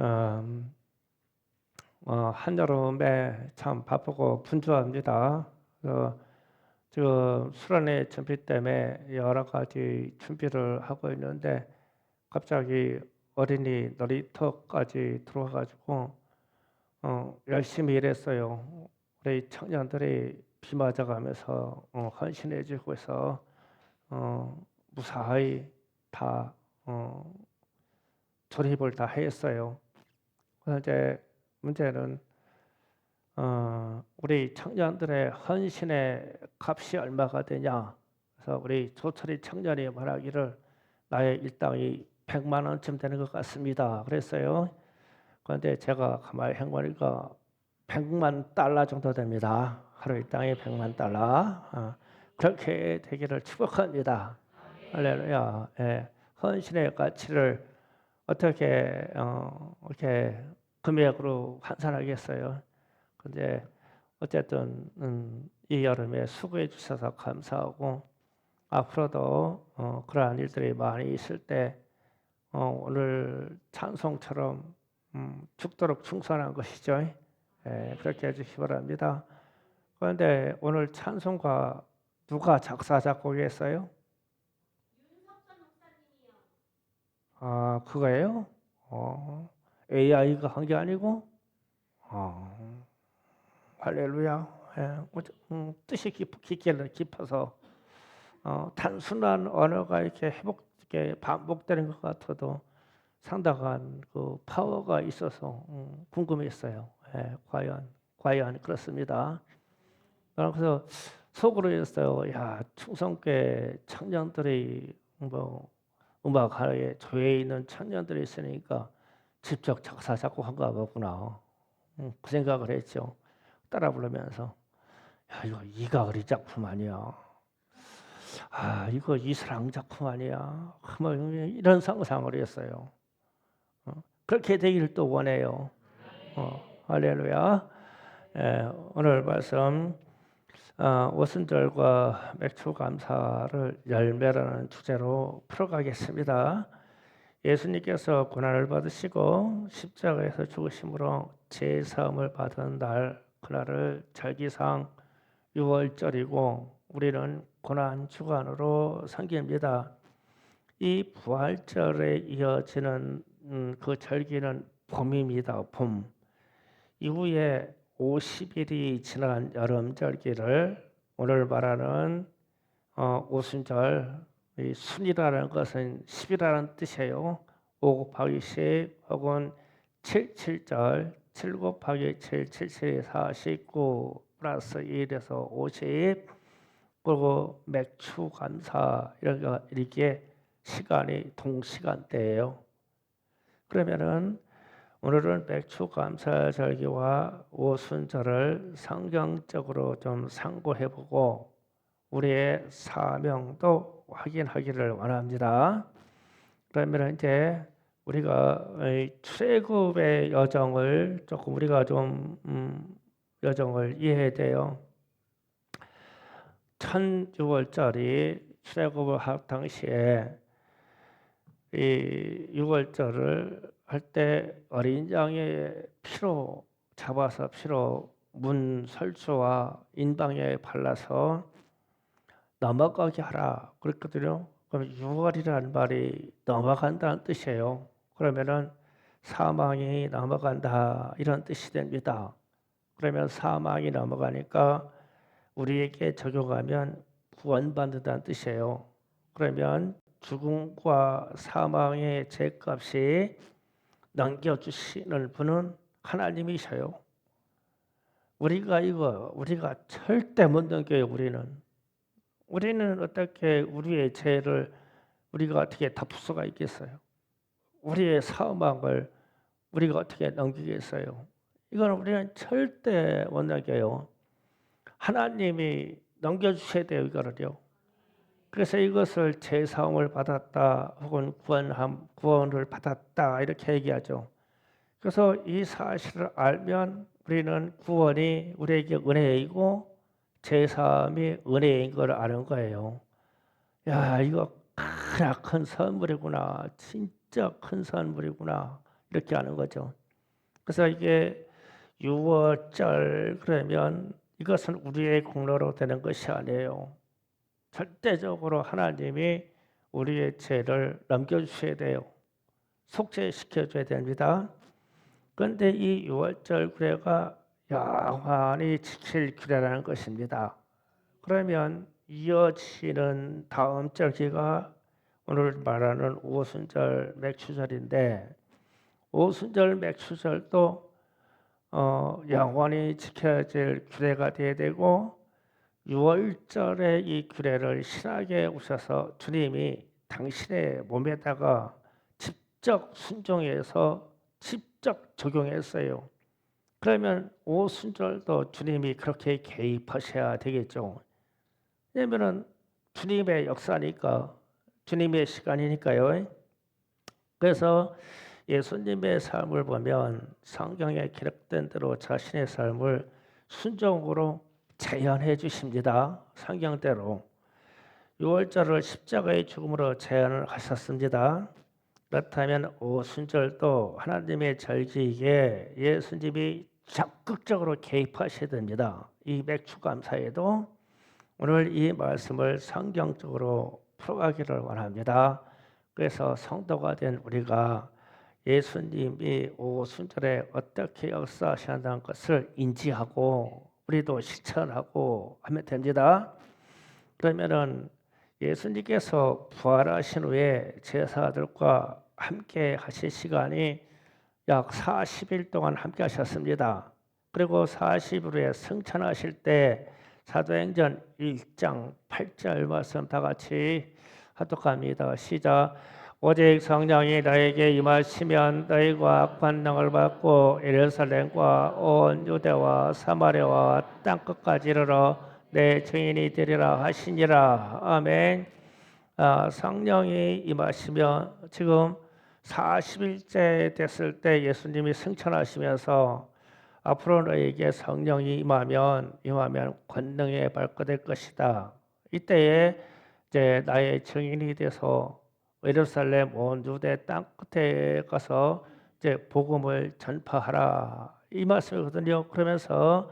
음, 한여름에 참 바쁘고 분주합니다. 지금 수련회 준비 때문에 여러 가지 준비를 하고 있는데 갑자기 어린이 놀이터까지 들어와가지고 열심히 일했어요. 우리 청년들이 비 맞아가면서 헌신해주고 해서 무사히 다 조립을 다 했어요. 그래서 이제 문제는 우리 청년들의 헌신의 값이 얼마가 되냐. 그래서 우리 조철이 청년이 말하기를 나의 일당이 100만 원쯤 되는 것 같습니다. 그랬어요. 그런데 제가 가만히 해보니까 100만 달러 정도 됩니다. 하루 일당이 100만 달러. 그렇게 되기를 축복합니다. 할렐루야. 예. 헌신의 가치를 어떻게 이렇게 금액으로 환산하겠어요? 근데 어쨌든 이 여름에 수고해 주셔서 감사하고 앞으로도 그러한 일들이 많이 있을 때 오늘 찬송처럼 죽도록 충성한 것이죠. 예, 그렇게 해주시기 바랍니다. 그런데 오늘 찬송가 누가 작사 작곡했어요? 아, 그거예요? AI가 한 게 아니고? 어, 할렐루야. 예, 뜻이 깊어서 단순한 언어가 이렇게 회복되게 반복되는 것 같아도 상당한 그 파워가 있어서 궁금했어요. 예, 과연 그렇습니다. 그래서 속으로 했어요. 야, 충성교회 청년들이 뭐 음악하에 조예에 있는 청년들이 있으니까 직접 작사 작곡한가 보구나. 그 생각을 했죠. 따라 부르면서 야, 이거 이가을이 작품 아니야. 아, 이거 이스랑 작품 아니야. 뭐 이런 상상을 했어요. 그렇게 되기를 또 원해요. 할렐루야. 오늘 말씀 오순절과 맥주 감사를 열매라는 주제로 풀어가겠습니다. 예수님께서 고난을 받으시고 십자가에서 죽으심으로 제사함을 받은 날 그날을 절기상 6월절이고 우리는 고난 주간으로 섬깁니다. 이 부활절에 이어지는 그 절기는 봄입니다. 봄. 이후에 50일이 지난 여름절기를 오늘 말하는 오순절, 이 순이라는 것은 10이라는 뜻이에요. 5 곱하기 10 혹은 77절, 7 곱하기 7, 77이 49 플러스 1에서 50, 그리고 맥추 감사 이렇게 시간이 동시간대예요. 그러면은 오늘은 맥추 감사 절기와 오순절을 성경적으로 좀 상고해보고 우리의 사명도 확인하기를 원합니다. 그러면 이제 우리가 출애굽의 여정을 조금 우리가 좀 여정을 이해해야 돼요. 1006월절이 출애굽을 할 당시에 이 6월절을 할 때 어린 양의 피로 잡아서 피로 문 설주와 인방에 발라서 넘어가게 하라 그랬거든요. 그럼 6월이라는 말이 넘어간다는 뜻이에요. 그러면은 사망이 넘어간다 이런 뜻이 됩니다. 그러면 사망이 넘어가니까 우리에게 적용하면 구원받는다는 뜻이에요. 그러면 죽음과 사망의 죄값이 넘겨주시는 분은 하나님이셔요. 우리가 절대 못 넘겨요. 우리는 어떻게 우리의 죄를 우리가 어떻게 덮을 수가 있겠어요? 우리의 사망을 우리가 어떻게 넘기겠어요? 이건 우리는 절대 못 넘겨요. 하나님이 넘겨주셔야 돼요. 이거를요. 그래서 이것을 제사함을 받았다 혹은 구원을 받았다 이렇게 얘기하죠. 그래서 이 사실을 알면 우리는 구원이 우리에게 은혜이고 제사함이 은혜인 걸 아는 거예요. 야, 이거 큰 선물이구나. 진짜 큰 선물이구나. 이렇게 하는 거죠. 그래서 이게 유월절 그러면 이것은 우리의 공로로 되는 것이 아니에요. 절대적으로 하나님이 우리의 죄를 넘겨주셔야 돼요. 속죄시켜줘야 됩니다. 그런데 이 유월절 규례가 영원히 지킬 규례라는 것입니다. 그러면 이어지는 다음 절기가 오늘 말하는 오순절 맥추절인데, 오순절 맥추절도 영원히 지켜야 될 규례가 되어야 되고, 6월절에 이 규례를 신학에 오셔서 주님이 당신의 몸에다가 직접 순종해서 직접 적용했어요. 그러면 오순절도 주님이 그렇게 개입하셔야 되겠죠. 왜냐하면 주님의 역사니까, 주님의 시간이니까요. 그래서 예수님의 삶을 보면 성경에 기록된 대로 자신의 삶을 순종으로 재현해 주십니다. 성경대로 6월절을 십자가의 죽음으로 재현을 하셨습니다. 그렇다면 오순절도 하나님의 절기에 예수님이 적극적으로 개입하셔야 됩니다. 이 맥주감사에도 오늘 이 말씀을 성경적으로 풀어가기를 원합니다. 그래서 성도가 된 우리가 예수님이 오순절에 어떻게 역사하신다는 것을 인지하고 우리도 실천하고 하면 됩니다. 그러면은 예수님께서 부활하신 후에 제사들과 함께 하실 시간이 약 40일 동안 함께 하셨습니다. 그리고 40일 후에 승천하실 때 사도행전 1장 8절 말씀 다 같이 하도록 합니다. 시작. 오직 성령이 너에게 임하시면 너희가 권능을 받고 예루살렘과 온 유대와 사마리아와 땅끝까지 이르러 내 증인이 되리라 하시니라. 아멘. 성령이 임하시면 지금 40일째 됐을 때 예수님이 승천하시면서 앞으로 너에게 성령이 임하면 권능에 발거될 것이다. 이때에 이제 나의 증인이 돼서 예루살렘 온 유대 땅 끝에 가서 이제 복음을 전파하라 이 말씀이거든요. 그러면서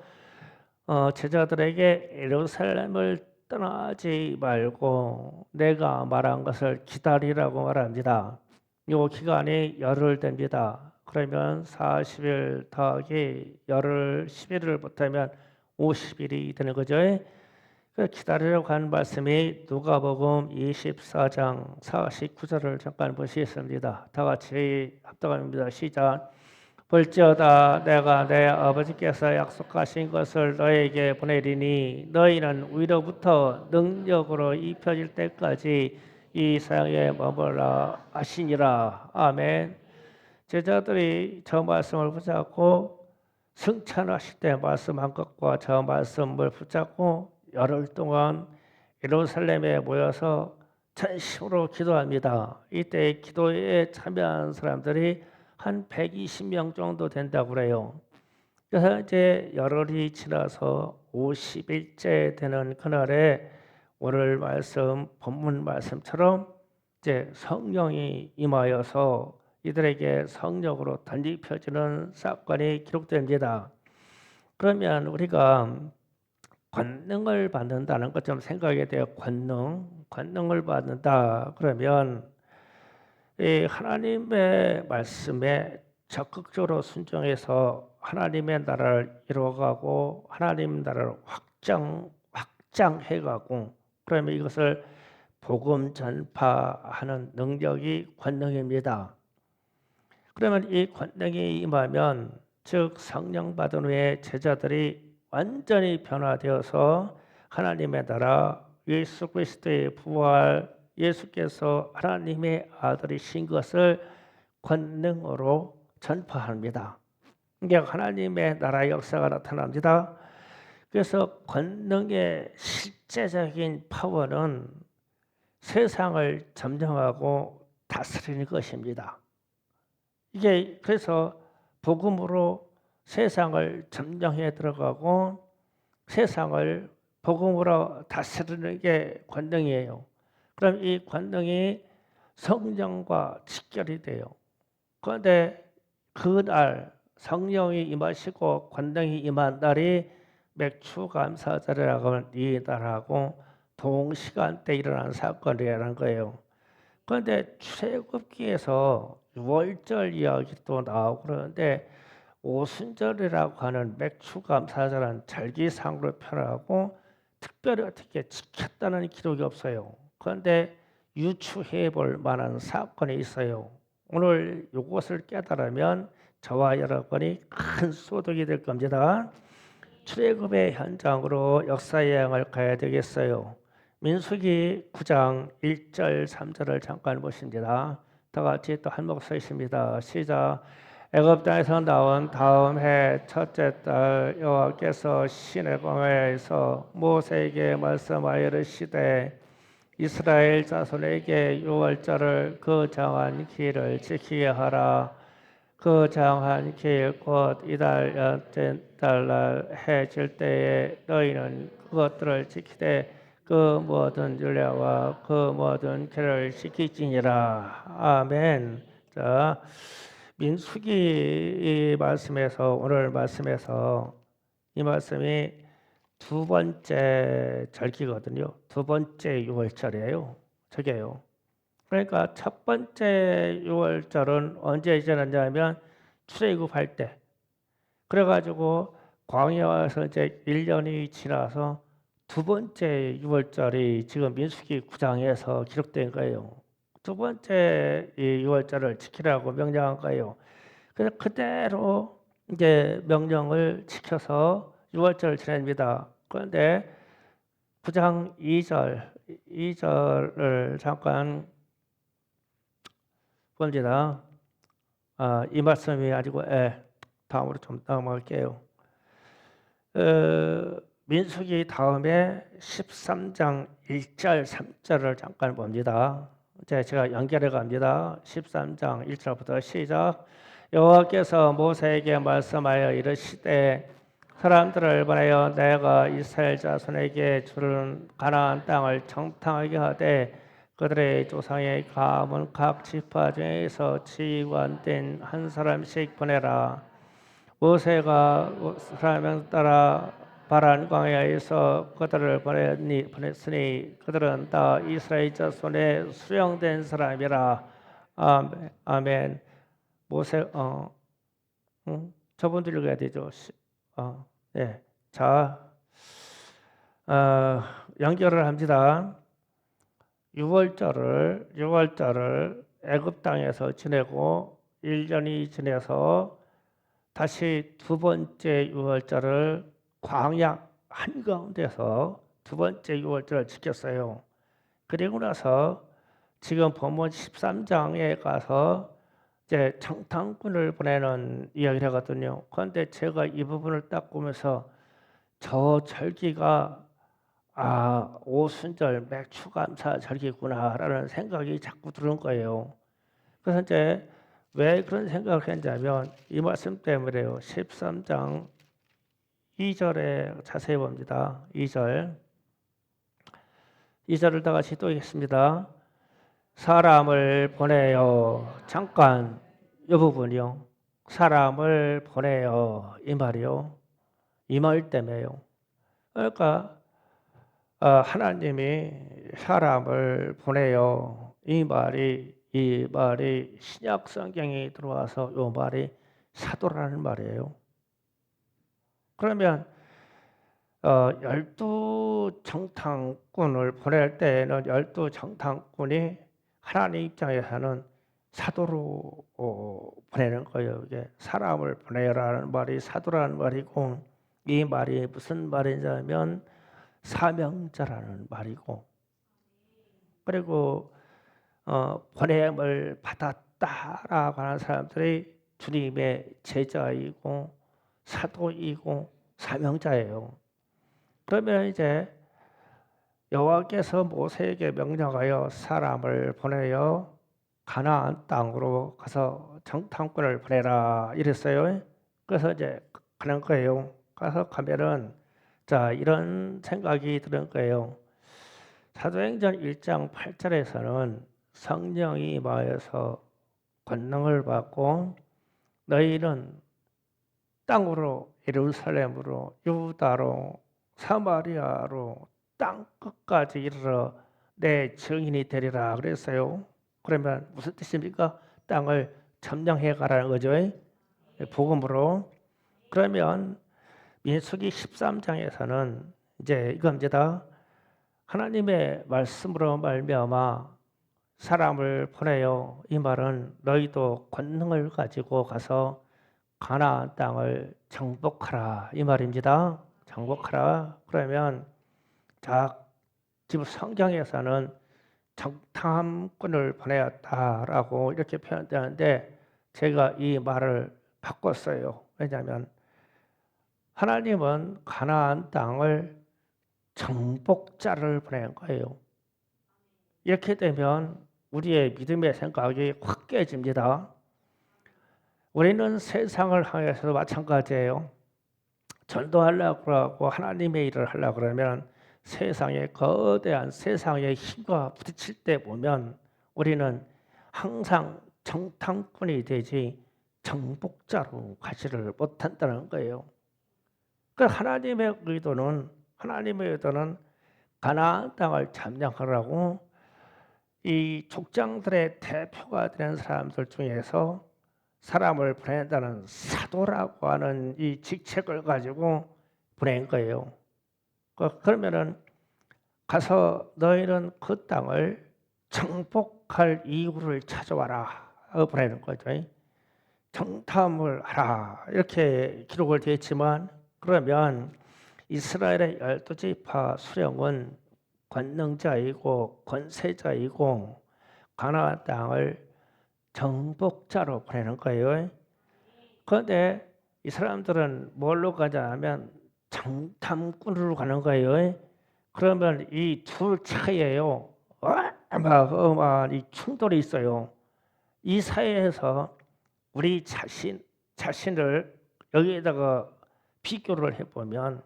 제자들에게 예루살렘을 떠나지 말고 내가 말한 것을 기다리라고 말합니다. 이 기간이 열흘 됩니다. 그러면 40일 더하기 열흘 11을 붙으면 50일이 되는 거죠. 기다리라고 하는 말씀이 누가복음 24장 49절을 잠깐 보시겠습니다. 다 같이 합독합니다. 시작. 볼지어다 내가 내 아버지께서 약속하신 것을 너에게 보내리니 너희는 위로부터 능력으로 입혀질 때까지 이 세상에 머물라 하시니라. 아멘. 제자들이 저 말씀을 붙잡고 승천하실 때 말씀한 것과 저 말씀을 붙잡고 열흘 동안 예루살렘에 모여서 전심으로 기도합니다. 이때 기도에 참여한 사람들이 한 120명 정도 된다고 그래요. 그래서 이제 열흘이 지나서 50일째 되는 그날에 오늘 말씀 본문 말씀처럼 이제 성령이 임하여서 이들에게 성령으로 덧입혀지는 사건이 기록됩니다. 그러면 우리가 권능을 받는다는 것 좀 생각하게 돼요. 권능을 받는다. 그러면 이 하나님의 말씀에 적극적으로 순종해서 하나님의 나라를 이루어가고 하나님 나라를 확장해가고 그러면 이것을 복음 전파하는 능력이 권능입니다. 그러면 이 권능이 임하면 즉 성령 받은 후에 제자들이 완전히 변화되어서 하나님의 나라 예수 그리스도의 부활 예수께서 하나님의 아들이신 것을 권능으로 전파합니다. 이게 하나님의 나라의 역사가 나타납니다. 그래서 권능의 실제적인 파워는 세상을 점령하고 다스리는 것입니다. 이게 그래서 복음으로 세상을 점령해 들어가고 세상을 복음으로 다스리는 게 권능이에요. 그럼 이 권능이 성령과 직결이 돼요. 그런데 그날 성령이 임하시고 권능이 임한 날이 맥추감사절이라고 하는 이 날하고 동시간대 일어난 사건이라는 거예요. 그런데 출애굽기에서 유월절 이야기도 나오고 그러는데 오순절이라고 하는 맥추감사절은 절기상으로 표현하고 특별히 어떻게 지켰다는 기록이 없어요. 그런데 유추해 볼 만한 사건이 있어요. 오늘 이것을 깨달으면 저와 여러분이 큰 소득이 될 겁니다. 출애굽의 현장으로 역사 여행을 가야 되겠어요. 민수기 9장 1절 3절을 잠깐 보십니다. 다 같이 또 한 목소리입니다. 시작. 애굽 땅에서 나온 다음 해 첫째 달 여호와께서 시내방에서 모세에게 말씀하여 이르시되 이스라엘 자손에게 유월절을 그 정한 기일을 지키게 하라. 그 정한 기일 곧 이달 여째 달날 해 질 때에 너희는 그것들을 지키되 그 모든 율례와 그 모든 규례를 지키지니라. 아멘. 자, 민수기 말씀에서 오늘 말씀에서 이 말씀이 두 번째 절기거든요. 두 번째 유월절이에요. 저게요. 그러니까 첫 번째 유월절은 언제 지났냐면 출애굽할 때. 그래가지고 광야 와서 이제 1년이 지나서 두 번째 유월절이 지금 민수기 9장에서 기록된 거예요. 두 번째 이 유월절을 지키라고 명령한 거예요. 그래서 그대로 이제 명령을 지켜서 유월절을 지냅니다. 그런데 9장 2절을 잠깐 봅니다. 이 말씀이 아니고 다음으로 좀 넘어갈게요. 민수기 다음에 13장 1절 3절을 잠깐 봅니다. 이제 제가 연결해 갑니다. 13장 1절부터 시작. 여호와께서 모세에게 말씀하여 이르시되 사람들을 보내어 내가 이스라엘 자손에게 주는 가나안 땅을 정탐하게 하되 그들의 조상의 가문 각 지파 중에서 지관된 한 사람씩 보내라. 모세가 사람을 따라 바란 광야에서 그들을 보냈으니 그들은 다 이스라엘 자손의 수령된 사람이라. 아멘. 모세 저분들 읽어야 되죠. 네. 자, 연결을 합니다. 6월절을 애굽 땅에서 지내고 1년이 지내서 다시 두 번째 6월절을 광야 한가운데서 두 번째 6월절을 지켰어요. 그리고 나서 지금 본문 13장에 가서 이제 정탐꾼을 보내는 이야기를 하거든요. 그런데 제가 이 부분을 딱 보면서 저 절기가 오순절 맥추감사 절기구나라는 생각이 자꾸 드는 거예요. 그래서 이제 왜 그런 생각을 했냐면 이 말씀 때문에요. 13장 2절에 자세히 봅니다. 2절을 다 같이 또 읽겠습니다. 사람을 보내요. 잠깐 이 부분이요. 사람을 보내요. 이 말이요. 이 말 때문에요. 그러니까 하나님이 사람을 보내요. 이 말이 신약 성경에 들어와서 이 말이 사도라는 말이에요. 그러면 12 정탐꾼을 보낼 때에는 12 정탐꾼이 하나님 입장에서는 사도로 보내는 거예요. 이게 사람을 보내라는 말이 사도라는 말이고 이 말이 무슨 말이냐면 사명자라는 말이고 그리고 보냄을 받았다라고 하는 사람들이 주님의 제자이고 사도이고 사명자예요. 그러면 이제 여호와께서 모세에게 명령하여 사람을 보내어 가나안 땅으로 가서 정탐꾼을 보내라 이랬어요. 그래서 이제 가는 거예요. 가서 가면은 자 이런 생각이 드는 거예요. 사도행전 1장 8절에서는 성령이 임하여서 권능을 받고 너희는 땅으로 예루살렘으로 유다로 사마리아로 땅 끝까지 이르러 내 증인이 되리라 그랬어요. 그러면 무슨 뜻입니까? 땅을 점령해 가라는 거죠. 복음으로. 그러면 민수기 13장에서는 이제 이겁니다. 하나님의 말씀으로 말미암아 사람을 보내요. 이 말은 너희도 권능을 가지고 가서 가나안 땅을 정복하라 이 말입니다. 정복하라. 그러면 지금 성경에서는 정탐꾼을 보내었다라고 이렇게 표현되는데 제가 이 말을 바꿨어요. 왜냐하면 하나님은 가나안 땅을 정복자를 보낸 거예요. 이렇게 되면 우리의 믿음의 생각이 확 깨집니다. 우리는 세상을 향해서도 마찬가지예요. 전도하려고 하고 하나님의 일을 하려고 그러면 세상의 거대한 세상의 힘과 부딪힐 때 보면 우리는 항상 정탐꾼이 되지 정복자로 가지를 못한다는 거예요. 그러니까 하나님의 의도는 가나안 땅을 점령하라고 이 족장들의 대표가 되는 사람들 중에서 사람을 보낸다는 사도라고 하는 이 직책을 가지고 보낸 거예요. 그러면은 가서 너희는 그 땅을 정복할 이유를 찾아와라 보내는 거죠. 정탐을 하라 이렇게 기록을 되어 있지만 그러면 이스라엘의 12지파 수령은 권능자이고 권세자이고 가나안 땅을 정복자로 보내는 거예요. 그런데 이 사람들은 뭘로 가자면 정탐꾼으로 가는 거예요. 그러면 이 둘 차이에요. 어마어마한 이 충돌이 있어요. 이 사회에서 우리 자신을 여기에다가 비교를 해보면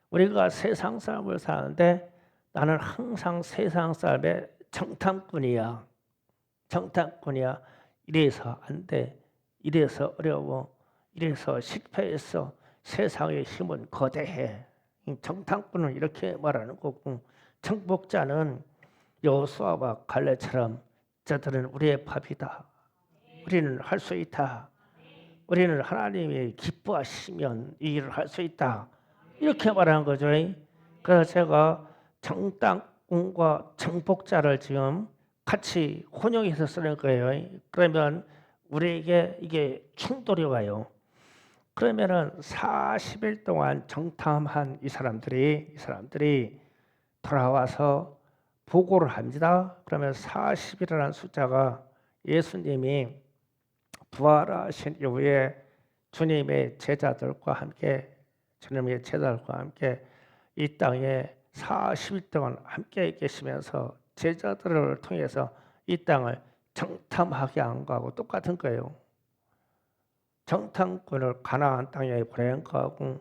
우리가 세상 삶을 사는데 나는 항상 세상 삶의 정탐꾼이야. 이래서 안 돼. 이래서 어려워. 이래서 실패했어. 세상의 힘은 거대해. 정탐꾼은 이렇게 말하는 거고 정복자는 여호수아와 갈렙처럼 저들은 우리의 밥이다. 우리는 할 수 있다. 우리는 하나님이 기뻐하시면 이 일을 할 수 있다. 이렇게 말하는 거죠. 그래서 제가 정탐꾼과 정복자를 지금 같이 혼용해서 쓰는 거예요. 그러면 우리에게 이게 충돌이 와요. 그러면은 40일 동안 정탐한 이 사람들이 돌아와서 보고를 합니다. 그러면 40이라는 숫자가 예수님이 부활하신 이후에 주님의 제자들과 함께 이 땅에 40일 동안 함께 계시면서 제자들을 통해서 이 땅을 정탐하게 한 거하고 똑같은 거예요. 정탐꾼을 가나안 땅에 보낸 거하고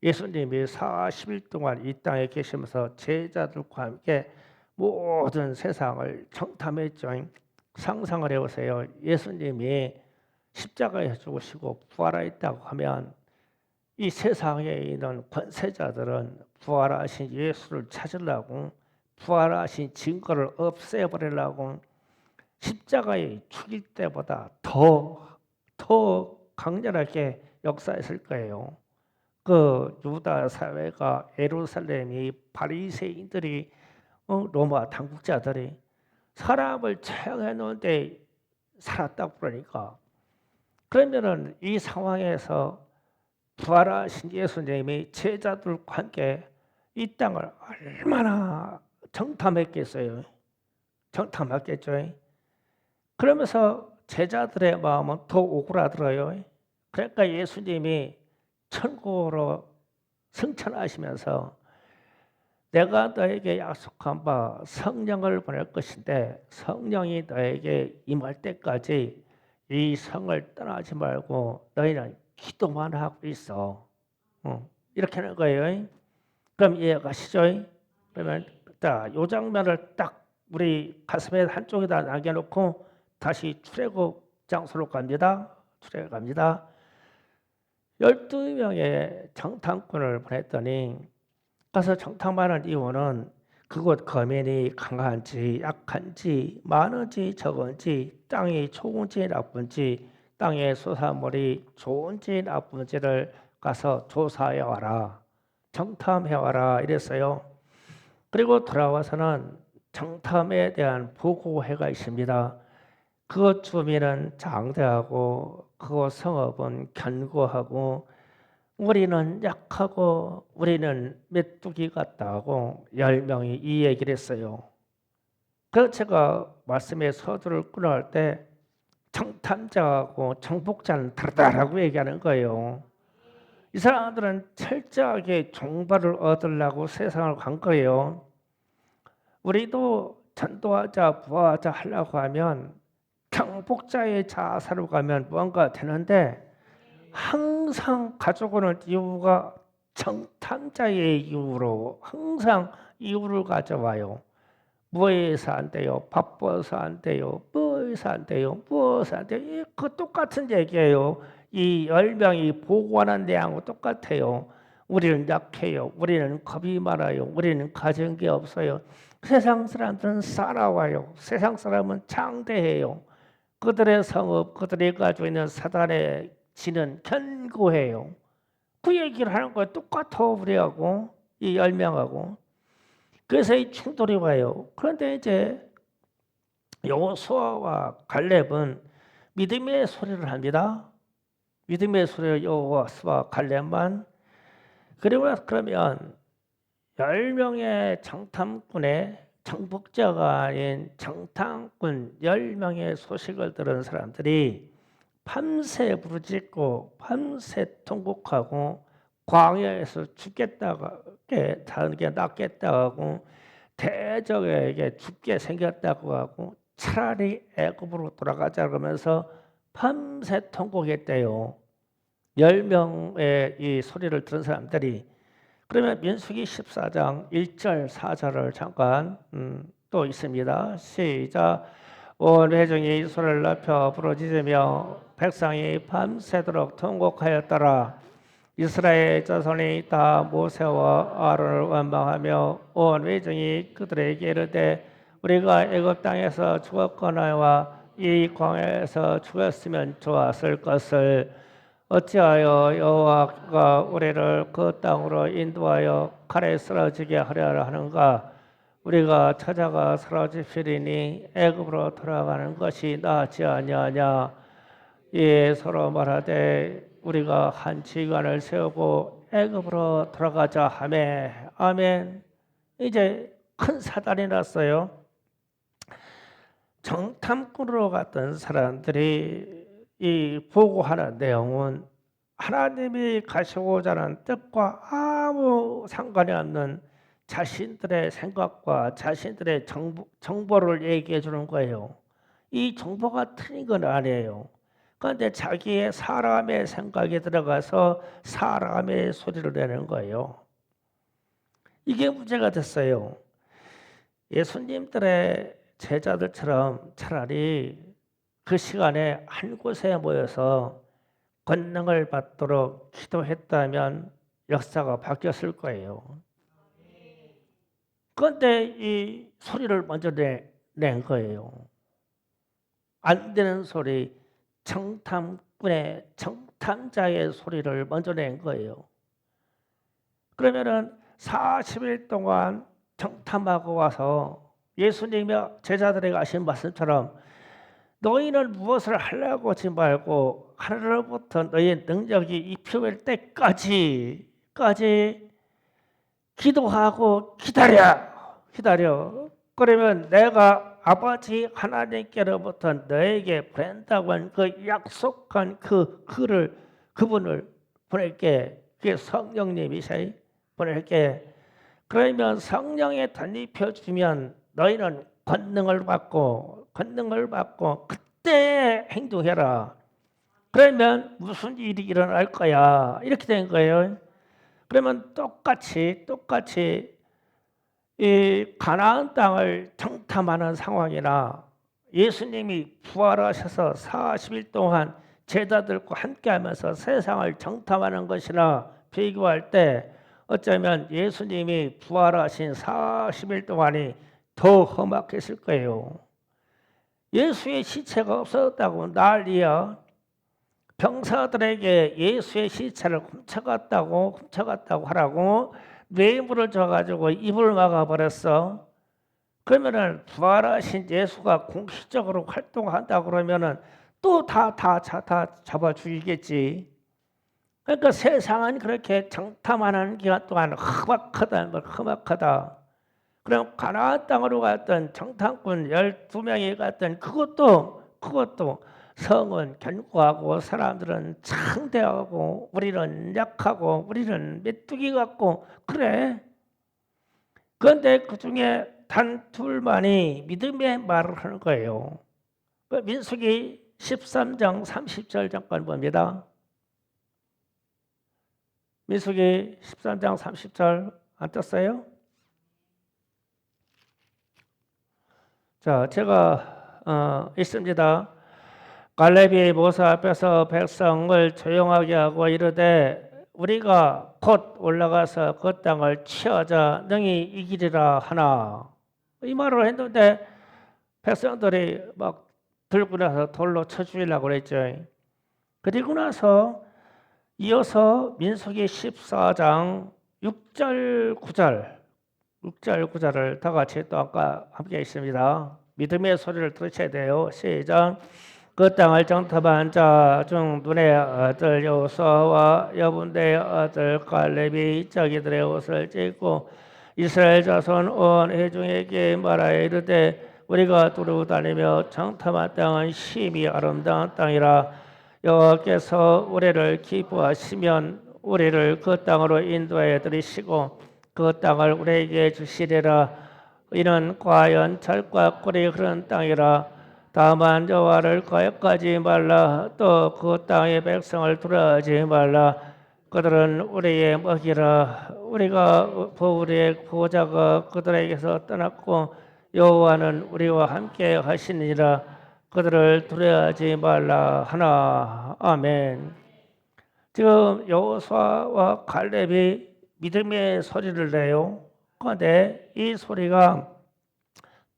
예수님이 40일 동안 이 땅에 계시면서 제자들과 함께 모든 세상을 정탐했죠. 상상을 해보세요. 예수님이 십자가에 죽으시고 부활하였다고 하면 이 세상에 있는 권세자들은 부활하신 예수를 찾으려고 부활하신 증거를 없애버리려고 십자가에 죽일 때보다 더 강렬하게 역사했을 거예요. 그 유다 사회가 예루살렘이 바리새인들이 로마 당국자들이 사람을 처형해 놓은데 살았다고 그러니까 그러면은 이 상황에서 부활하신 예수님이 제자들과 함께 이 땅을 얼마나 정탐했겠어요. 정탐했겠죠. 그러면서 제자들의 마음은 더 오그라들어요. 그러니까 예수님이 천국으로 승천하시면서 내가 너에게 약속한 바 성령을 보낼 것인데 성령이 너에게 임할 때까지 이 성을 떠나지 말고 너희는 기도만 하고 있어. 이렇게 하는 거예요. 그럼 이해가시죠? 그러면 이 장면을 딱 우리 가슴에 한쪽에다 남겨놓고 다시 출애굽 장소로 갑니다. 출애갑니다. 12명의 정탐꾼을 보냈더니 가서 정탐하는 이유는 그곳 거민이 강한지 약한지 많은지 적은지 땅이 좋은지 나쁜지 땅의 수산물이 좋은지 나쁜지를 가서 조사해 와라. 정탐해 와라 이랬어요. 그리고 돌아와서는 정탐에 대한 보고회가 있습니다. 그곳 주민은 장대하고 그곳 성읍은 견고하고 우리는 약하고 우리는 메뚜기 같다고 10명이 이 얘기를 했어요. 그래서 제가 말씀의 서두를 끊어갈 때 정탐자하고 정복자는 다르다라고 얘기하는 거예요. 이 사람들은 철저하게 종발을 얻으려고 세상을 간 거예요. 우리도 전도하자 부하자 하려고 하면 정복자의 자세로 가면 뭔가 되는데 항상 가져오는 이유가 정탐자의 이유로 항상 이유를 가져와요. 뭐해서 안 돼요? 바빠서 안 돼요? 뭐해서 안 돼요? 무엇서 안 돼요? 그 똑같은 얘기예요. 이 10명이 보고하는 내용하고 똑같아요. 우리는 약해요. 우리는 겁이 많아요. 우리는 가진 게 없어요. 세상 사람들은 싸나워요. 세상 사람은 장대해요. 그들의 성읍, 그들이 가지고 있는 사단의 지는 견고해요. 그 얘기를 하는 거예요. 똑같아 우리하고 이 10명하고. 그래서 이 충돌이 와요. 그런데 이제 여호수아와 갈렙은 믿음의 소리를 합니다. 믿음의 소리를 여호수아와 갈렙만. 그리고 그러면 10명의 정탐꾼의 정복자가 아닌 정탐꾼 10명의 소식을 들은 사람들이 밤새 부르짖고 밤새 통곡하고 광야에서 죽겠다고 다른 게 낫겠다고 하고 대적에게 죽게 생겼다고 하고 차라리 애굽으로 돌아가자 그러면서 밤새 통곡했대요. 10명의 이 소리를 들은 사람들이. 그러면 민수기 14장 1절 4절을 잠깐 또 있습니다. 시작. 온 회중이 소리를 높여 부르짖으며 백성이 밤새도록 통곡하였더라. 이스라엘 자손이 다 모세와 아론을 원망하며 온 회중이 그들에게 이르되 우리가 애굽 땅에서 죽었거나와 이 광야에서 죽었으면 좋았을 것을 어찌하여 여호와가 우리를 그 땅으로 인도하여 칼에 쓰러지게 하려 하는가? 우리가 찾아가 사라지시리니 애굽으로 돌아가는 것이 낫지 아니하냐? 예, 서로 말하되 우리가 한 지간을 세우고 애굽으로 돌아가자 하매. 아멘. 이제 큰 사단이 났어요. 정탐꾼으로 갔던 사람들이 이 보고하는 내용은 하나님이 가시고자 하는 뜻과 아무 상관이 없는 자신들의 생각과 자신들의 정보를 얘기해 주는 거예요. 이 정보가 틀린 건 아니에요. 그런데 자기의 사람의 생각이 들어가서 사람의 소리를 내는 거예요. 이게 문제가 됐어요. 예수님들의 제자들처럼 차라리 그 시간에 한 곳에 모여서 권능을 받도록 기도했다면 역사가 바뀌었을 거예요. 그런데 이 소리를 먼저 낸 거예요. 안 되는 소리, 정탐꾼의 정탐자의 소리를 먼저 낸 거예요. 그러면은 40일 동안 정탐하고 와서 예수님이 제자들에게 하신 말씀처럼 너희는 무엇을 하려고 하지 말고 하늘로부터 너희의 능력이 입혀질 때까지 기도하고 기다려. 그러면 내가 아버지 하나님께로부터 너에게 보낸다고 한 그 약속한 그분을 보낼게. 그게 성령님이세요. 보낼게. 그러면 성령에 덧입혀 주면 너희는 권능을 받고 그때 행동해라. 그러면 무슨 일이 일어날 거야. 이렇게 된 거예요. 그러면 똑같이 이 가나안 땅을 정탐하는 상황이나 예수님이 부활하셔서 40일 동안 제자들과 함께하면서 세상을 정탐하는 것이나 비교할 때 어쩌면 예수님이 부활하신 40일 동안이 더 험악했을 거예요. 예수의 시체가 없어졌다고 난리야. 병사들에게 예수의 시체를 훔쳐갔다고 하라고 뇌물을 줘가지고 입을 막아버렸어. 그러면은 부활하신 예수가 공식적으로 활동한다 그러면은 또 다 잡아 죽이겠지. 그러니까 세상은 그렇게 정탐하는 기간 동안 험악하다. 그럼 가나안 땅으로 갔던 정탐꾼 12명이 갔던 그것도 성은 견고하고 사람들은 창대하고 우리는 약하고 우리는 메뚜기 같고 그래. 그런데 그중에 단 둘만이 믿음의 말을 하는 거예요. 민수기 13장 30절 잠깐 봅니다. 민수기 13장 30절 안 떴어요? 자, 제가 있습니다. 갈렙이 모세 앞에서 백성을 조용하게 하고 이르되 우리가 곧 올라가서 그 땅을 취하자 능히 이기리라 하나. 이 말을 했는데 백성들이 막 들고 나서 돌로 쳐 죽이려고 그랬죠. 그리고 나서 이어서 민수기 14장 6절 9절을 다 같이 또 아까 함께 있습니다. 믿음의 소리를 들으셔야 돼요. 시작. 그 땅을 정탐한 자 중 눈의 아들 여호수아와 여분의 아들 갈렙이 자기들의 옷을 찢고 이스라엘 자손 온 회중에게 말하여 이르되 우리가 두루 다니며 정탐한 땅은 심히 아름다운 땅이라. 여호와께서 우리를 기뻐하시면 우리를 그 땅으로 인도하여 들이시고 그 땅을 우리에게 주시리라. 이는 과연 젖과 꿀이 흐르는 땅이라. 다만 여호와를 거역하지 말라. 또 그 땅의 백성을 두려워하지 말라. 그들은 우리의 먹이라. 우리의 보호자가 그들에게서 떠났고 여호와는 우리와 함께 하시니라. 그들을 두려워하지 말라 하나. 아멘. 지금 여호수아와 갈렙이 믿음의 소리를 내요. 그런데 이 소리가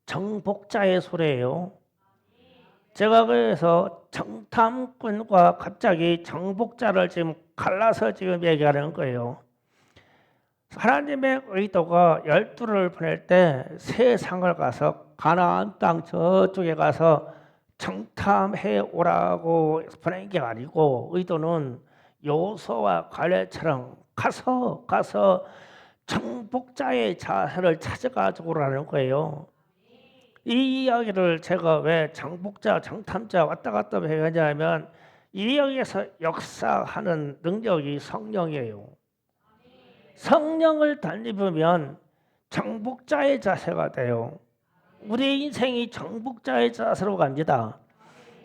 정복자의 소리예요. 제가 그래서 정탐꾼과 갑자기 정복자를 지금 갈라서 지금 얘기하는 거예요. 하나님의 의도가 12를 보낼 때 세상을 가서 가나안 땅 저쪽에 가서 정탐해 오라고 보낸 게 아니고 의도는 여호수아와 갈렙처럼 가서 정복자의 자세를 찾아가지고 오라는 거예요. 이 이야기를 제가 왜 정복자, 정탐자 왔다 갔다 하냐면 이 여기에서 역사하는 능력이 성령이에요. 성령을 덧입으면 정복자의 자세가 돼요. 우리 인생이 정복자의 자세로 갑니다.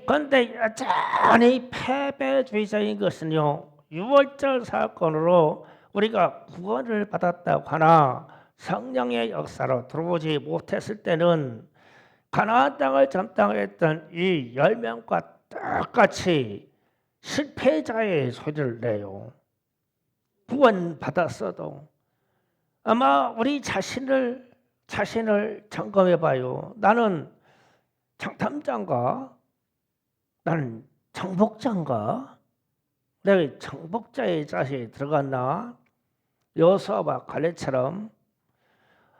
그런데 여전히 패배주의자인 것은요. 6월절 사건으로 우리가 구원을 받았다고 하나 성령의 역사로 들어오지 못했을 때는 가나안 땅을 점령했던 이 10명과 똑같이 실패자의 소리를 내요. 구원 받았어도 아마 우리 자신을 점검해 봐요. 나는 정탐자인가? 나는 정복자인가? 내가 정복자의 자세에 들어갔나? 여호수아와 갈렙처럼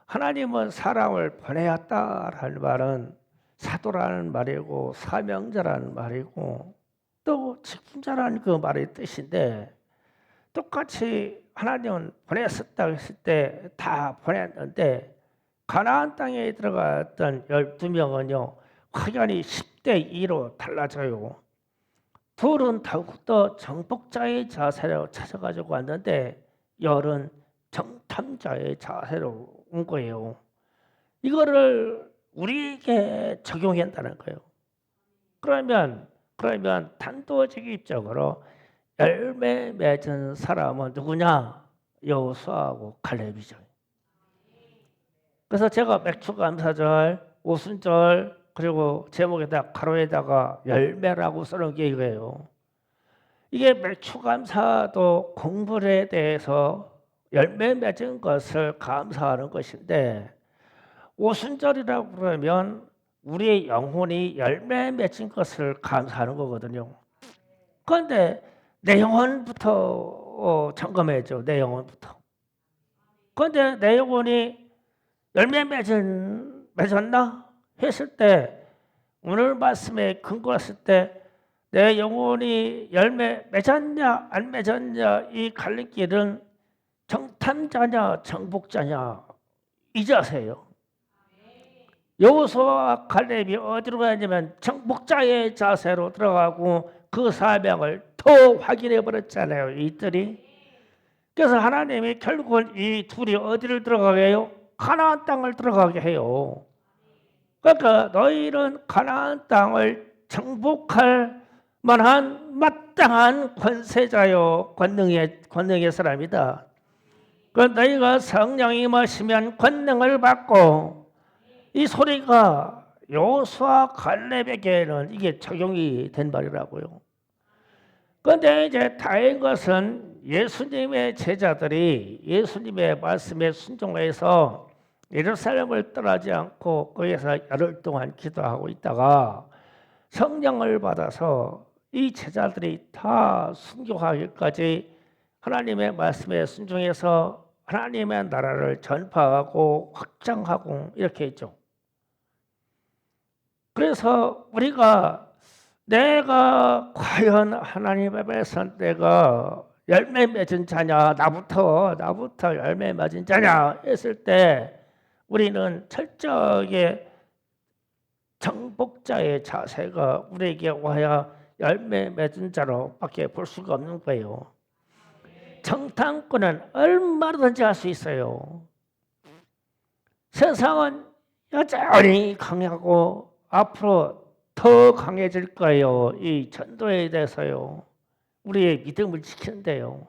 하나님은 사람을 보내었다라는 말은 사도라는 말이고 사명자라는 말이고 또 직분자라는 그 말의 뜻인데 똑같이 하나님은 보냈었다고 했을 때 다 보냈는데 가나안 땅에 들어갔던 12명은요 확연히 10대 2로 달라져요. 둘은 더욱더 정복자의 자세로 찾아가지고 왔는데 열은 정탐자의 자세로 온 거예요. 이거를 우리에게 적용한다는 거예요. 그러면 단도직입적으로 열매 맺은 사람은 누구냐? 여호수아하고 갈렙이죠. 그래서 제가 맥주감사절, 오순절 그리고 제목에다 가로에다가 열매라고 써놓은 게 이거예요. 이게 매추감사도 공부에 대해서 열매 맺은 것을 감사하는 것인데, 오순절이라고 그러면 우리의 영혼이 열매 맺은 것을 감사하는 거거든요. 그런데 내 영혼부터 점검해야죠. 내 영혼부터. 그런데 내 영혼이 열매 맺었나 했을 때, 오늘 말씀에 근거했을 때 내 영혼이 열매 맺었냐 안 맺었냐, 이 갈림길은 정탐자냐 정복자냐 이 자세예요. 여호수아와 갈렙이 어디로 가냐면 정복자의 자세로 들어가고 그 사명을 더 확인해 버렸잖아요, 이들이. 그래서 하나님이 결국은 이 둘이 어디를 들어가게 해요? 가나안 땅을 들어가게 해요. 그러니까 너희는 가나안 땅을 정복할 만한 마땅한 권세자요, 권능의 사람이다. 그 너희가 성령이 임하시면 권능을 받고, 이 소리가 여호수아 갈렙에게는 이게 적용이 된 말이라고요. 그런데 이제 다행인 것은 예수님의 제자들이 예수님의 말씀에 순종해서 예루살렘을 떠나지 않고 거기서 열흘 동안 기도하고 있다가 성령을 받아서 이 제자들이 다 순교하기까지 하나님의 말씀에 순종해서 하나님의 나라를 전파하고 확장하고 이렇게 했죠. 그래서 우리가 내가 과연 하나님 앞에서 내가 열매 맺은 자냐, 나부터 열매 맺은 자냐 했을 때 우리는 철저하게 정복자의 자세가 우리에게 와야 열매 맺은 자로밖에 볼 수가 없는 거예요. 정탐꾼은 얼마든지 할 수 있어요. 세상은 여전히 강하고 앞으로 더 강해질 거예요. 이 전도에 대해서요. 우리의 믿음을 지키는데요.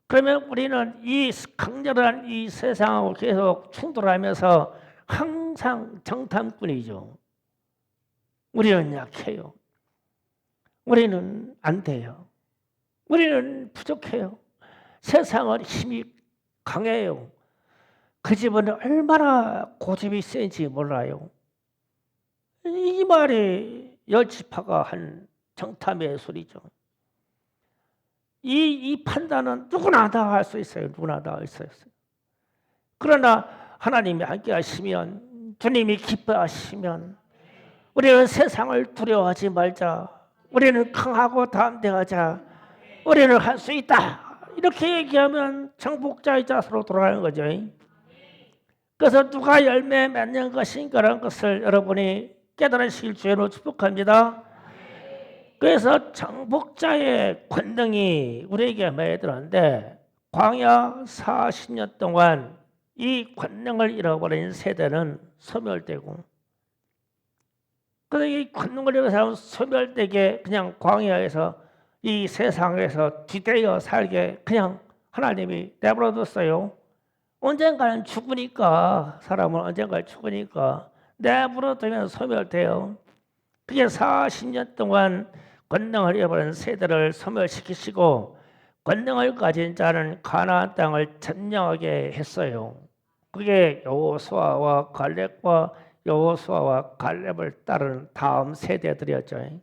그러면 우리는 이 강렬한 이 세상하고 계속 충돌하면서 항상 정탐꾼이죠. 우리는 약해요. 우리는 안 돼요. 우리는 부족해요. 세상은 힘이 강해요. 그 집은 얼마나 고집이 센지 몰라요. 이 말이 열지파가 한 정탐의 소리죠. 이 판단은 누구나 다 할 수 있어요. 누구나 다 할 수 있어요. 그러나 하나님이 함께 하시면, 주님이 기뻐하시면 우리는 세상을 두려워하지 말자. 우리는 강하고 담대하자. 우리는 할 수 있다. 이렇게 얘기하면 정복자의 자세로 돌아가는 거죠. 그래서 누가 열매 맺는 것인가라는 것을 여러분이 깨달으시길 주의로 축복합니다. 그래서 정복자의 권능이 우리에게 매들었는데, 광야 40년 동안 이 권능을 잃어버린 세대는 소멸되고, 그래서 이 권능을 잃은 사람은 소멸되게 그냥 광야에서 이 세상에서 뒤대어 살게 그냥 하나님이 내버려뒀어요. 언젠가는 죽으니까, 사람은 언젠가 죽으니까 내버려두면 소멸돼요. 그게 40년 동안 권능을 잃어버린 세대를 소멸시키시고 권능을 가진 자는 가나안 땅을 점령하게 했어요. 그게 여호수아와 갈렙을 따르는 다음 세대들이었죠.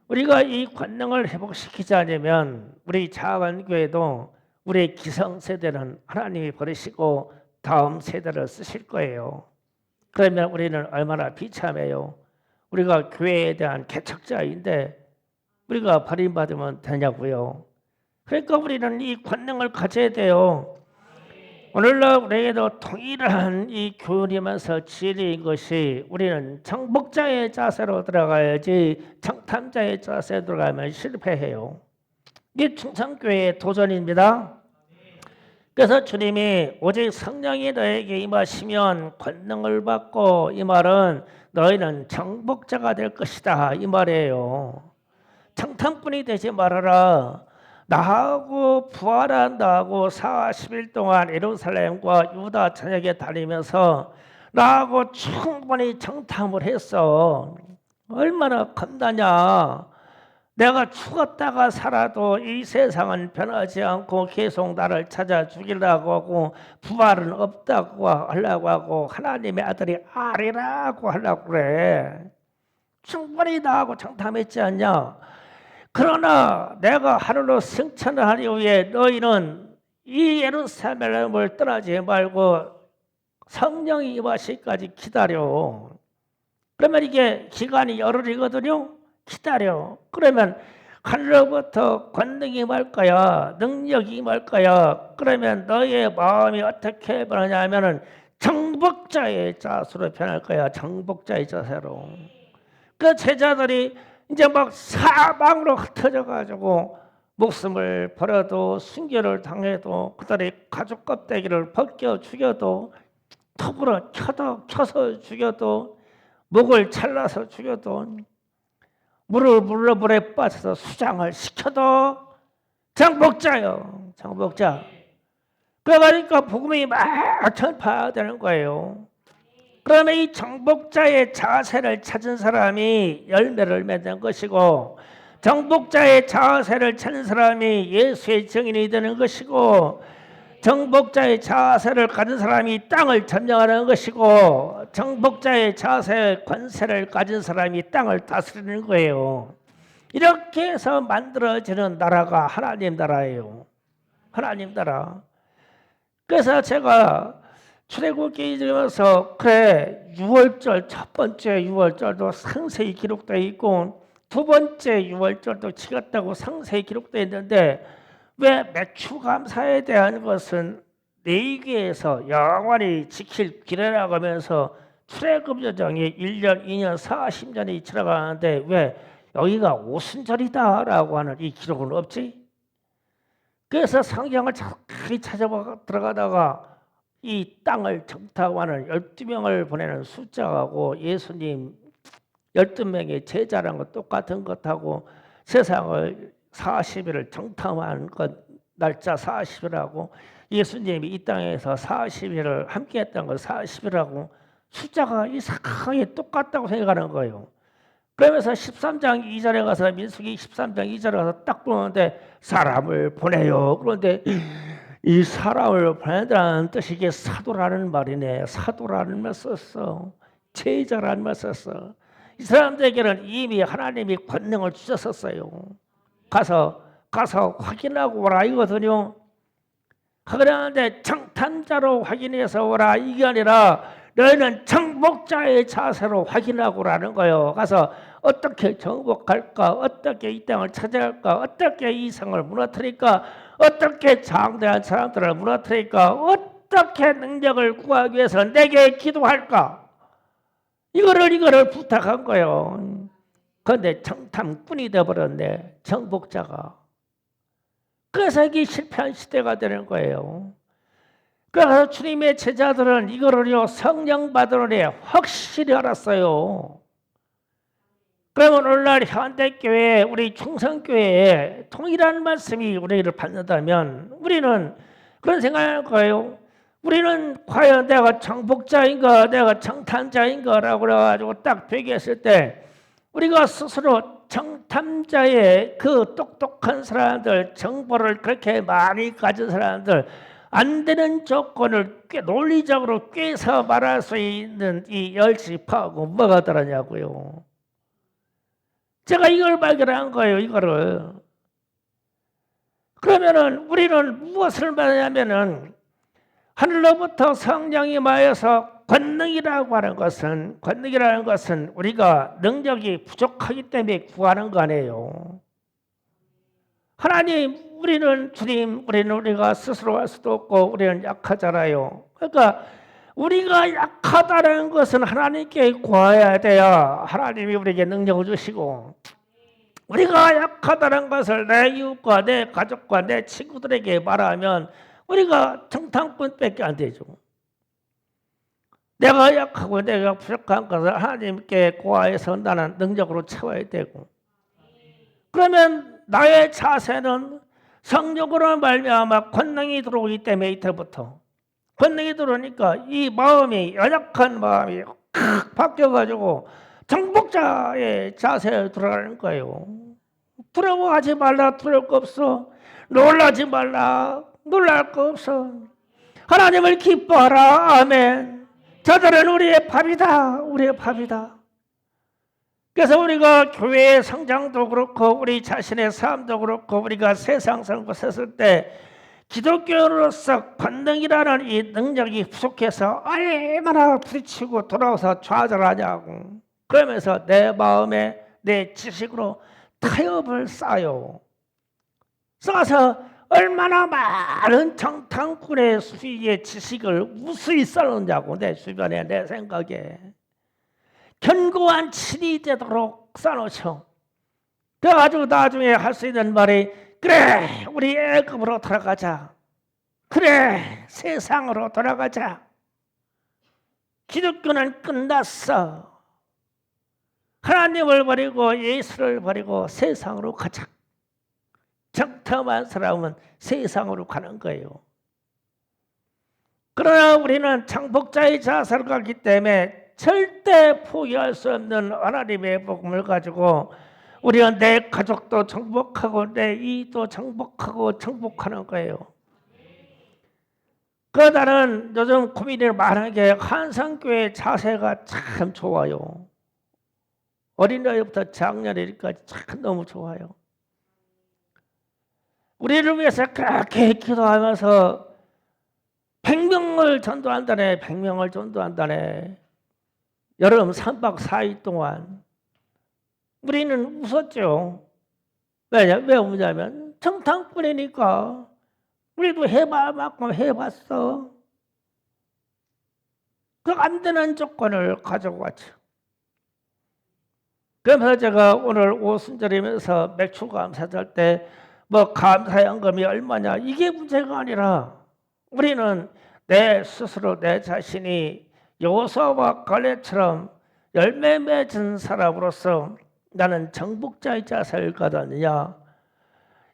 우리가 이 권능을 회복시키자면 우리 작은 교회도 우리의 기성세대는 하나님이 버리시고 다음 세대를 쓰실 거예요. 그러면 우리는 얼마나 비참해요. 우리가 교회에 대한 개척자인데 우리가 버림받으면 되냐고요. 그러니까 우리는 이 권능을 가져야 돼요. 오늘날 우리에게도 동일한 이 교훈이면서 진리인 것이, 우리는 정복자의 자세로 들어가야지 정탐자의 자세로 들어가면 실패해요. 이게 충성교회의 도전입니다. 그래서 주님이 오직 성령이 너에게 임하시면 권능을 받고, 이 말은 너희는 정복자가 될 것이다 이 말이에요. 정탐꾼이 되지 말아라. 나하고 부활한 나하고 40일 동안 예루살렘과 유다 전역에 다니면서 나하고 충분히 정탐을 했어. 얼마나 겁나냐. 내가 죽었다가 살아도 이 세상은 변하지 않고 계속 나를 찾아 죽이려고 하고 부활은 없다고 하려고 하고 하나님의 아들이 아니라고 하려고 그래. 충분히 나하고 장담했지 않냐? 그러나 내가 하늘로 승천한 이후에 너희는 이 예루살렘을 떠나지 말고 성령이 임하시기까지 기다려. 그러면 이게 기간이 열흘이거든요. 기다려. 그러면 하늘로부터 권능이 임할 거야. 능력이 임할 거야. 그러면 너의 마음이 어떻게 변하냐면은 정복자의 자세로 변할 거야. 정복자의 자세로. 그 제자들이 이제 막 사방으로 흩어져 가지고 목숨을 버려도 순교를 당해도 그들이 가죽 껍데기를 벗겨 죽여도 톱으로 쳐서 죽여도 목을 잘라서 죽여도 물에 빠져서 수장을 시켜도 정복자요. 정복자. 그러니까 복음이 막 전파되는 거예요. 그러면 이 정복자의 자세를 찾은 사람이 열매를 맺는 것이고 정복자의 자세를 찾는 사람이 예수의 증인이 되는 것이고 정복자의 자세를 가진 사람이 땅을 점령하는 것이고 정복자의 자세의 권세를 가진 사람이 땅을 다스리는 거예요. 이렇게 해서 만들어지는 나라가 하나님 나라예요. 하나님 나라. 그래서 제가 출애굽기 읽으면서 그래 6월절 첫 번째 6월절도 상세히 기록되어 있고 두 번째 6월절도 지켰다고 상세히 기록되어 있는데 왜 매추감사에 대한 것은 레위기에서 영원히 지킬 기례라고 하면서 출애굽 여정이 1년, 2년, 40년이 지나가는데 왜 여기가 오순절이다라고 하는 이 기록은 없지? 그래서 성경을 자꾸 찾아봐 들어가다가 이 땅을 정탐하는 12명을 보내는 숫자하고 예수님 12명의 제자라는 것 똑같은 것하고 세상을 40일을 정탐한 것 날짜 40일하고 예수님이 이 땅에서 40일을 함께했던 것 40일하고 숫자가 이상하게 똑같다고 생각하는 거예요. 그러면서 13장 2절에 가서 민수기 13장 2절에 가서 딱 보는데 사람을 보내요. 그런데 이 사람을 보낸다는 뜻이 이게 사도라는 말이네. 사도라는 말 썼어. 제자라는 말 썼어. 이 사람들에게는 이미 하나님이 권능을 주셨었어요. 가서 확인하고 오라 이거든요. 그런데 정탐자로 확인해서 오라 이게 아니라 너희는 정복자의 자세로 확인하고 오라는 거예요. 가서 어떻게 정복할까? 어떻게 이 땅을 차지할까? 어떻게 이 성을 무너뜨릴까? 어떻게 장대한 사람들을 무너뜨릴까? 어떻게 능력을 구하기 위해서 내게 기도할까? 이거를 부탁한 거예요. 그런데 정탐꾼이 되어버렸네. 정복자가. 그래서 이게 실패한 시대가 되는 거예요. 그래서 주님의 제자들은 이거를요 성령 받으려니 확실히 알았어요. 그러면 오늘날 현대교회 우리 충성교회에 동일한 말씀이 우리를 받는다면 우리는 그런 생각할 거예요. 우리는 과연 내가 정복자인가 내가 정탐자인가 라고 그래가지고 딱 비교했을 때 우리가 스스로 정탐자의 그 똑똑한 사람들 정보를 그렇게 많이 가진 사람들 안 되는 조건을 논리적으로 꿰서 말할 수 있는 이 열심하고 뭐가 다르냐고요. 제가 이걸 발견한 거예요. 이거를. 그러면은 우리는 무엇을 말하냐면은 하늘로부터 성령이 임하여서 권능이라고 하는 것은 우리가 능력이 부족하기 때문에 구하는 거 아니에요. 하나님, 우리는 주님, 우리가 스스로 할 수도 없고 우리는 약하잖아요. 그러니까 우리가 약하다는 것은 하나님께 구해야 돼야 하나님이 우리에게 능력을 주시고 우리가 약하다는 것을 내 이웃과 내 가족과 내 친구들에게 말하면 우리가 정탐꾼밖에 안 되죠. 내가 약하고 내가 부족한 것을 하나님께 구하여서 나는 능력으로 채워야 되고 그러면 나의 자세는 성령으로 말미암아 권능이 들어오기 때문에 이때부터 권능이 들어오니까 이 마음이 연약한 마음이 확 바뀌어가지고 정복자의 자세에 들어가는 거예요. 두려워하지 말라. 두려울 거 없어. 놀라지 말라. 놀랄 거 없어. 하나님을 기뻐하라. 아멘. 저들은 우리의 밥이다. 우리의 밥이다. 그래서 우리가 교회의 성장도 그렇고 우리 자신의 삶도 그렇고 우리가 세상 살고 섰을 때 기독교로서 권능이라는 이 능력이 부족해서 얼마나 부딪히고 돌아와서 좌절하냐고. 그러면서 내 마음에 내 지식으로 타협을 쌓아요. 쌓아서 얼마나 많은 정탐꾼의 수위의 지식을 무수히 쌓느냐고. 내 주변에 내 생각에 견고한 친이 되도록 쌓아놓죠. 그래가지고 나중에 할 수 있는 말이 그래 우리 애굽으로 돌아가자. 그래 세상으로 돌아가자. 기독교는 끝났어. 하나님을 버리고 예수를 버리고 세상으로 가자. 정탐한 사람은 세상으로 가는 거예요. 그러나 우리는 정복자의 자세로 가기 때문에 절대 포기할 수 없는 하나님의 복음을 가지고 우리가 내 가족도 정복하고 내 이도 정복하고 정복하는 거예요. 나는 요즘 고민이 많은 게 한상교회 자세가 참 좋아요. 어린아이부터 장년이까지 참 너무 좋아요. 우리를 위해서 그렇게 기도하면서 100명을 전도한다네. 100명을 전도한다네. 여름 3박 4일 동안 우리는 웃었죠. 왜 웃냐면 정탐꾼이니까 우리도 해볼 만큼 해봤어. 그 안 되는 조건을 가지고 왔죠. 그래서 제가 오늘 오순절이면서 맥주 감사할 때 뭐 감사연금이 얼마냐 이게 문제가 아니라 우리는 내 스스로 내 자신이 여호수아와 갈렙처럼 열매 맺은 사람으로서 나는 정복자의 자세를 가졌느냐.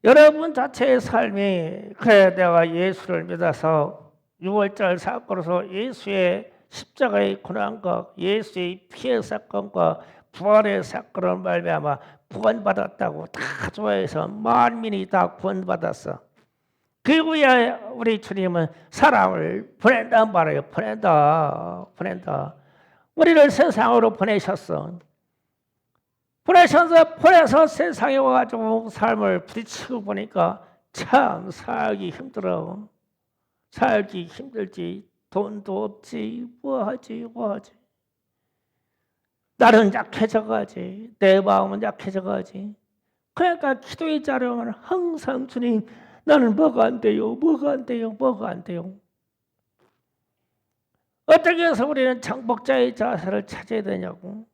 여러분 자체의 삶이 그래 내가 예수를 믿어서 6월절 사건으로서 예수의 십자가의 고난과 예수의 피해 사건과 부활의 사건을 말미암아 구원받았다고 다 좋아해서 만민이 다 구원받았어. 그 후에 우리 주님은 사람을 보낸단 말이에요. 보낸다. 우리를 세상으로 보내셨어. 보내서 세상에 와가지고 삶을 부딪히고 보니까 참 살기 힘들어. 살기 힘들지. 돈도 없지. 뭐하지. 나는 약해져가지. 내 마음은 약해져가지. 그러니까 기도의 자료는 항상 주님 나는 뭐가 안 돼요. 어떻게 해서 우리는 정복자의 자세를 찾아야 되냐고.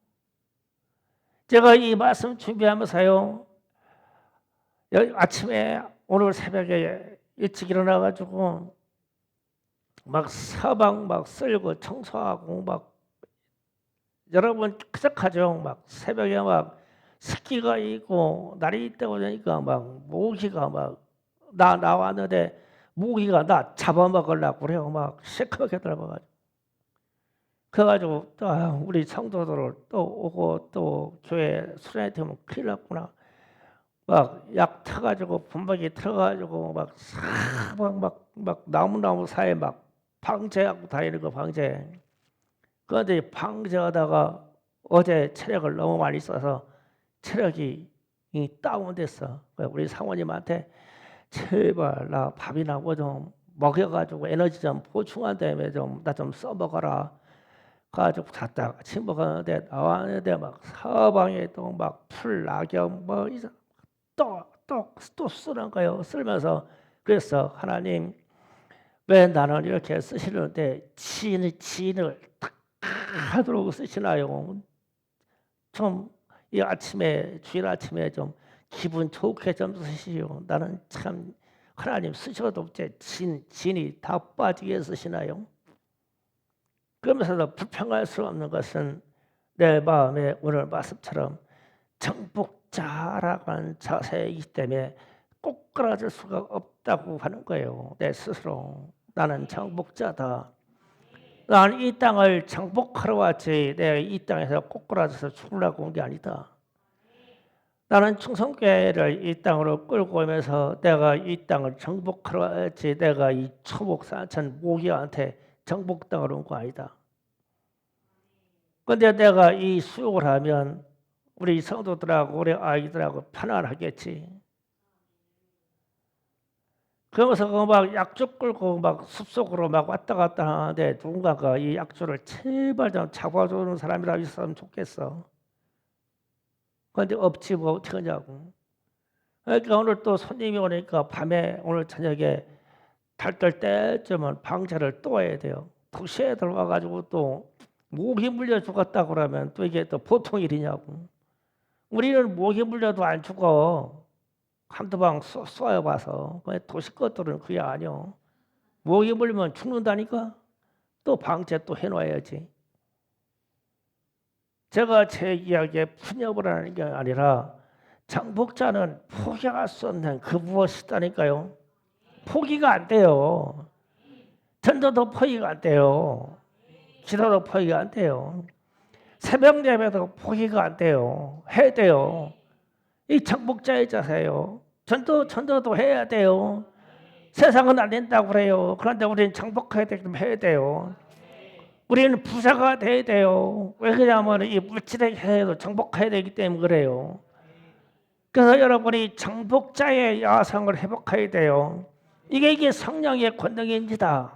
제가 이 말씀 준비하면서요. 아침에 오늘 새벽에 일찍 일어나가지고 막 서방 막 쓸고 청소하고 막 여러분 쾌적하죠. 막 새벽에 막 습기가 있고 날이 있다고 하니까 막 모기가 막 나왔는데 모기가 나 잡아먹으려고 그래요. 막 시커멓게 들어가가지고. 그래가지고 또 우리 성도들을 또 오고 또 교회 수련회 되면 큰일 났구나. 막 약 터가지고 분박이 터가지고 막 사방 막 나무 사이에 막 방제하고 다니는 거 방제. 그런데 방제하다가 어제 체력을 너무 많이 써서 체력이 다운됐어. 우리 사모님한테 제발 나 밥이나 뭐 좀 먹여가지고 에너지 좀 보충한 다음에 나 좀 써먹어라. 가지고 잤다가 아침 먹었는데 나왔는데 막 서방에 또 막 풀 낙엽 뭐 이제 또 쓰는 거예요. 쓰면서 그래서 하나님 왜 나는 이렇게 쓰시는데 지인을 딱 하도록 쓰시나요? 좀 이 아침에 주일 아침에 좀 기분 좋게 좀 쓰시오. 나는 참 하나님 쓰셔도 없지 진이 다 빠지게 쓰시나요? 그러면서도 불평할 수 없는 것은 내 마음에 오늘 말씀처럼 정복자라고 하는 자세이기 때문에 꼬꾸라질 수가 없다고 하는 거예요. 내 스스로 나는 정복자다. 나는 이 땅을 정복하러 왔지 내가 이 땅에서 꼬꾸라져서 죽으려고 온 게 아니다. 나는 충성교회를 이 땅으로 끌고 오면서 내가 이 땅을 정복하러 했지 내가 이 초목사천 모기한테 정복당하러 온 거 아니다. 근데 내가 이 수욕을 하면 우리 성도들하고 우리 아이들하고 편안하겠지. 그러면서 막 약주 끌고 막 숲속으로 막 왔다 갔다 하는데 누군가가 이 약주를 제발 좀 잡아주는 사람이라도 있으면 좋겠어. 그런데 없지 뭐 어떻게 하냐고. 그러니까 오늘 또 손님이 오니까 밤에 오늘 저녁에 달떨 때쯤은 방차를 또 해야 돼요. 2시에 들어와가지고 또 모기 물려 죽었다 그러면 또 이게 또 보통 일이냐고. 우리는 모기 물려도 안 죽어. 한두 방 쏘여봐서. 도시 것들은 그게 아니요. 모기 물리면 죽는다니까. 또 방제 또 해놔야지. 제가 제 이야기에 푸념을 하는 게 아니라 정복자는 포기할 수 없는 그 무엇이다니까요. 포기가 안 돼요. 전도도 포기가 안 돼요. 기도도 포기가 안 돼요. 새벽 예배도 포기가 안 돼요. 해야 돼요. 이 정복자의 자세요. 전도도 해야 돼요. 세상은 안 된다고 그래요. 그런데 우리는 정복해야 되면 해야 돼요. 우리는 부자가 돼야 돼요. 왜 그러냐면 이 물질의 해도 정복해야 되기 때문에 그래요. 그래서 여러분이 정복자의 야성을 회복해야 돼요. 이게 성령의 권능입니다.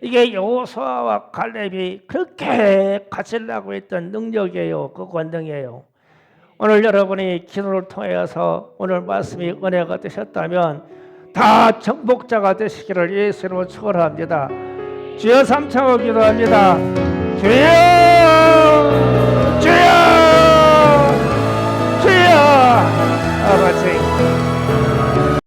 이게 여호수아와 갈렙이 그렇게 가지려고 했던 능력이에요. 그 권능이에요. 오늘 여러분이 기도를 통해서 오늘 말씀이 은혜가 되셨다면 다 정복자가 되시기를 예수로 축원합니다. 주여 삼창을 기도합니다. 주여